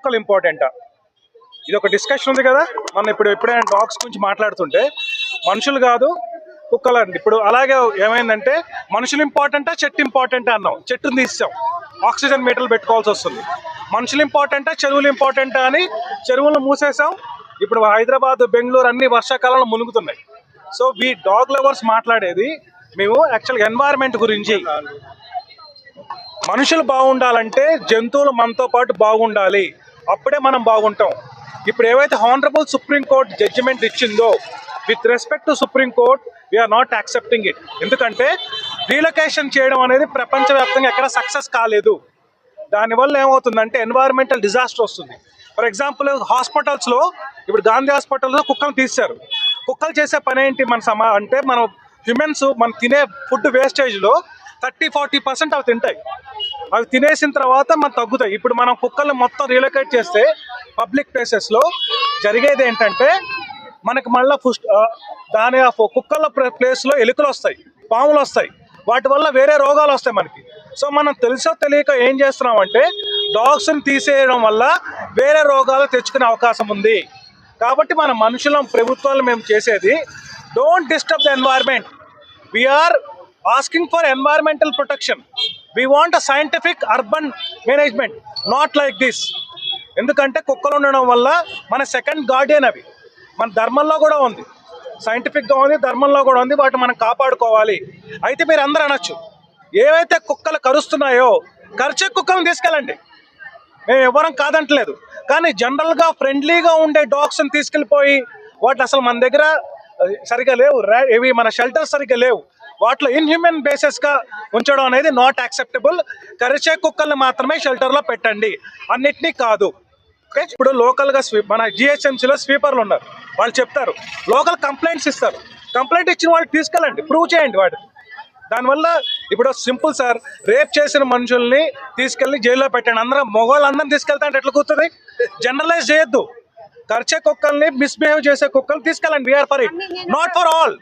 కుక్కలు ఇంపార్టెంటా? ఇది ఒక డిస్కషన్ ఉంది కదా. మనం ఎప్పుడైనా డాగ్స్ గురించి మాట్లాడుతుంటే మనుషులు కాదు కుక్కలు అండి. ఇప్పుడు అలాగే ఏమైందంటే మనుషులు ఇంపార్టెంటా చెట్టు ఇంపార్టెంటా అన్నాం, చెట్టుని తీసాం, ఆక్సిజన్ మీటర్లు పెట్టుకోవాల్సి వస్తుంది. మనుషులు ఇంపార్టెంటా చెరువులు ఇంపార్టెంటా అని చెరువులను మూసేసాం. ఇప్పుడు హైదరాబాద్ బెంగళూరు అన్ని వర్షాకాలంలో మునుగుతున్నాయి. సో వీ డాగ్ లవర్స్ మాట్లాడేది మేము యాక్చువల్గా ఎన్వైరన్మెంట్ గురించి. మనుషులు బాగుండాలంటే జంతువులు మనతో పాటు బాగుండాలి, అప్పుడే మనం బాగుంటాం. ఇప్పుడు ఏవైతే హానరబుల్ సుప్రీంకోర్టు జడ్జిమెంట్ ఇచ్చిందో with respect to supreme court we are not accepting it. ఎందుకంటే రీలొకేషన్ చేయడం అనేది ప్రపంచవ్యాప్తంగా ఎక్కడ సక్సెస్ కాలేదు. దానివల్ల ఏమవుతుందంటే ఎన్వైరన్మెంటల్ డిజాస్టర్ వస్తుంది. ఫర్ ఎగ్జాంపుల్ హాస్పిటల్స్లో ఇప్పుడు గాంధీ హాస్పిటల్లో కుక్కలు తీశారు. కుక్కలు చేసే పని ఏంటి అంటే మనం హ్యూమన్స్ మనం తినే ఫుడ్ వేస్టేజ్లో 30-40% అవి తింటాయి. అవి తినేసిన తర్వాత మనం తగ్గుతాయి. ఇప్పుడు మనం కుక్కల్ని మొత్తం రీలొకేట్ చేస్తే పబ్లిక్ ప్లేసెస్లో జరిగేది ఏంటంటే మనకి మళ్ళీ దాని కుక్కల ప్లేస్లో ఎలుకలు వస్తాయి, పాములు వస్తాయి, వాటి వల్ల వేరే రోగాలు వస్తాయి మనకి. సో మనం తెలుసో తెలియక ఏం చేస్తున్నామంటే డాగ్స్ని తీసేయడం వల్ల వేరే రోగాలు తెచ్చుకునే అవకాశం ఉంది. కాబట్టి మన మనుషుల ప్రభుత్వాలు మేము చేసేది don't disturb the environment. We are asking for environmental protection. We want a scientific urban management, not like this. ఎందుకంటే కుక్కలు ఉండడం వల్ల మన సెకండ్ గార్డియన్ అవి. మన ధర్మంలో కూడా ఉంది, సైంటిఫిక్గా ఉంది, ధర్మంలో కూడా ఉంది, వాటిని మనం కాపాడుకోవాలి. అయితే మీరు అందరూ అనొచ్చు, ఏవైతే కుక్కలు కరుస్తున్నాయో కరిచే కుక్కలను తీసుకెళ్ళండి, మేము ఎవరం కాదంటలేదు. కానీ జనరల్గా ఫ్రెండ్లీగా ఉండే డాగ్స్ని తీసుకెళ్ళిపోయి వాటి అసలు మన దగ్గర సరిగ్గా లేవు, ఇవి మన షెల్టర్స్ సరిగ్గా లేవు, వాటిలో ఇన్హ్యూమన్ బేసిస్గా ఉంచడం అనేది నాట్ యాక్సెప్టబుల్. కరిచే కుక్కల్ని మాత్రమే షెల్టర్లో పెట్టండి, అన్నిటినీ కాదు. ఓకే, ఇప్పుడు లోకల్గా మన జిహెచ్ఎంసీలో స్వీపర్లు ఉన్నారు, వాళ్ళు చెప్తారు, లోకల్ కంప్లైంట్స్ ఇస్తారు. కంప్లైంట్ ఇచ్చిన వాళ్ళు తీసుకెళ్ళండి, ప్రూవ్ చేయండి వాటిని. దానివల్ల ఇప్పుడు సింపుల్ సార్, రేప్ చేసిన మనుషుల్ని తీసుకెళ్ళి జైల్లో పెట్టండి, మగవాళ్ళందరినీ తీసుకెళ్తా అంటే ఎట్లా కూర్తుంది? జనరలైజ్ చేయొద్దు. కరిచే కుక్కల్ని, మిస్బిహేవ్ చేసే కుక్కల్ని తీసుకెళ్ళండి, we are for it, not for all.